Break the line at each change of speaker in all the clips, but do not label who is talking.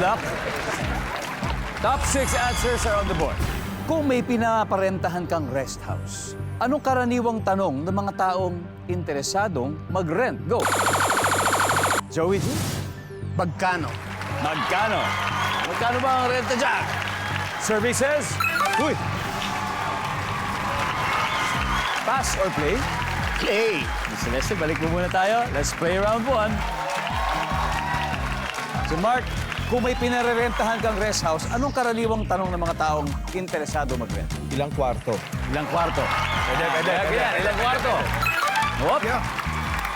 luck. Top 6 answers are on the board. Kung may pinaparentahan kang rest house, anong karaniwang tanong ng mga taong interesadong mag-rent? Go! Joey G?
Magkano?
Magkano? Magkano ba ang renta dyan? Survey says... Uy! Pass or play?
Play.
Celeste, balik mo muna tayo. Let's play round 1. So Mark, kung may pinarerentahan kang rest house, anong karaniwang tanong ng mga taong interesado mag-rent?
Ilang kwarto?
Ilang kwarto? Pwede. Ilang kwarto? Whoop.
Yeah.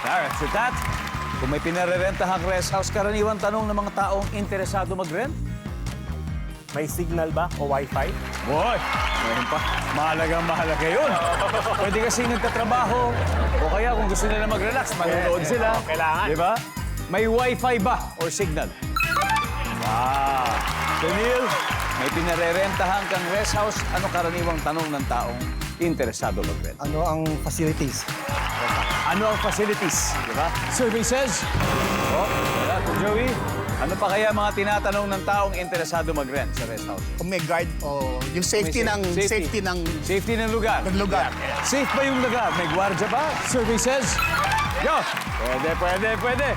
Alright, so that, kung may pinarerentahang rest house, karaniwang tanong ng mga taong interesado mag-rent?
May signal ba o wifi?
Boy, ngayon pa. Mahalaga yun. Pwede kasi nagtatrabaho. O kaya kung gusto nila mag-relax, manonood sila.
Kailangan.
Di ba? May wifi ba or signal? Wow. So Neil, may pinarerentahan kang rest house. Ano karaniwang tanong ng taong interesado mag-rent?
Ano ang facilities?
Ano ang facilities? Di ba? Survey says... Oh, wala. Joey, ano pa kaya mga tinatanong ng taong interesado mag-rent sa rest house?
Kung may guard o yung safety ng
Safety ng lugar.
lugar.
Safe ba yung lugar? May gwardiya ba? Survey says... Yo! Pwede.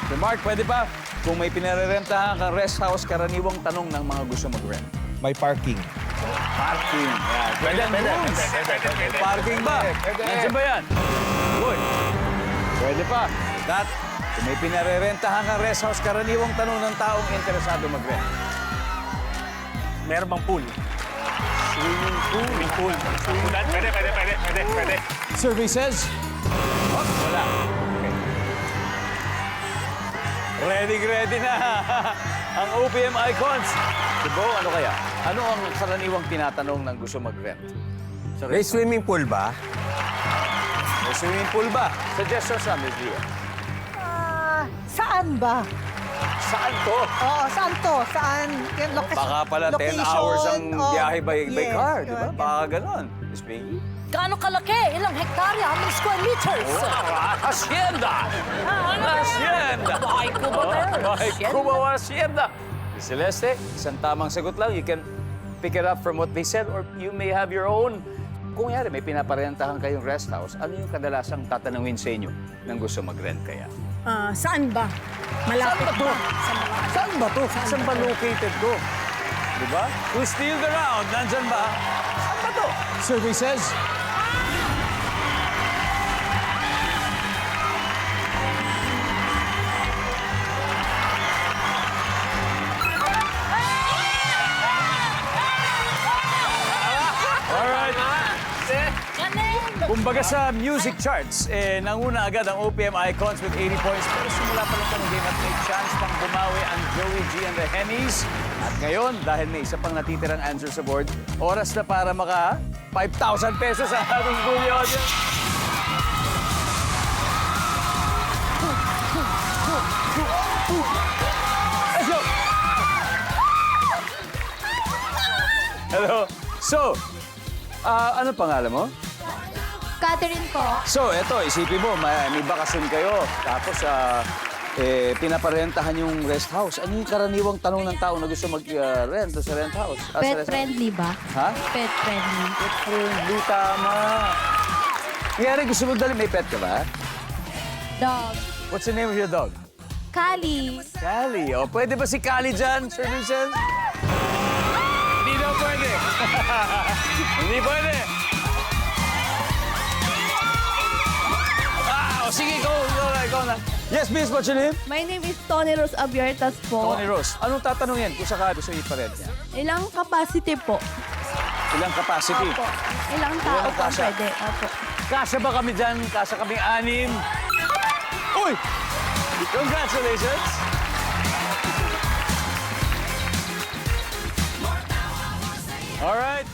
So Mark, pwede pa? Kung may pinarerentahan kang rest house, karaniwang tanong ng mga gusto mag-rent.
May parking.
Parking. Yan. Pwede. Parking ba? Nandiyan ba yan? Good. Pwede pa. That, kung may pinarerentahan kang rest house, karaniwang tanong ng taong interesado mag-rent.
Meron bang pool?
Swimming pool.
Pwede.
Survey says... Oh, wala. Okay. Ready na ang OPM icons. Dibo, ano kaya? Ano ang karaniwang tinatanong ng gusto mag-rent?
May swimming pool ba?
May swimming pool ba? Suggestions na, Ms. Leo.
Saan ba?
Saan to?
Oo, saan to? Saan? Yung
Baka pala 10
location,
hours ang biyahe by
yes,
car, di ba?
yun.
Baka ganon. Ms. Piggy?
Gaano kalaki? Ilang hektarya? How many square meters?
Hacienda! Hacienda!
Bahay ko ba there?
Bahay ko ba hacienda? Ms. Celeste, isang tamang sagot lang. You can pick it up from what they said or you may have your own. Kung yari, may pinaparentahan kayong rest house, ano yung kadalasang tatanungin sa inyo nang gusto mag-rent kaya?
Saan ba? Malapit
Saan ba to?
ba? Sa malapit.
Saan ba to? Saan ba located to? Diba? Who steal the round? Nandyan ba? Saan ba to? Survey says... Alright. Kumbaga sa music charts, nanguna agad ang OPM Icons with 80 points. Pero simula pa lang ng game at may chance pang bumawi ang Joey G and the Hennies. At ngayon, dahil may isa pang natitirang answer sa board, oras na para maka 5,000 pesos ang ating studio audience. Let's go! Hello. So, ano pangalan mo?
Catherine po.
So, eto, isipin mo, may bakasyon kayo. Tapos, pinaparentahan yung rest house. Ano yung karaniwang tanong ng tao na gusto mag-rent sa rent house? Sa
Pet
rest house?
friendly ba?
Ha?
Pet friendly.
Pet friendly, tama. Nangyari, gusto mo dali, may pet ka ba?
Dog.
What's the name of your dog?
Kali.
Kali. O, pwede ba si Kali dyan, Sir Vincent? Hindi daw pwede. Hindi pwede. O sige, ikaw na. Yes, miss, what's your name?
My name is Tony Rose Abiertas po.
Tony Rose. Anong tatanungin kung sakali gusto iparent niya?
Ilang capacity po?
Ilang capacity?
Opo. Ilang tao
Ilang
po
kasya?
pwede? Opo.
Kasya ba kami dyan? Kasya kaming 6? Uy! Congratulations! All right.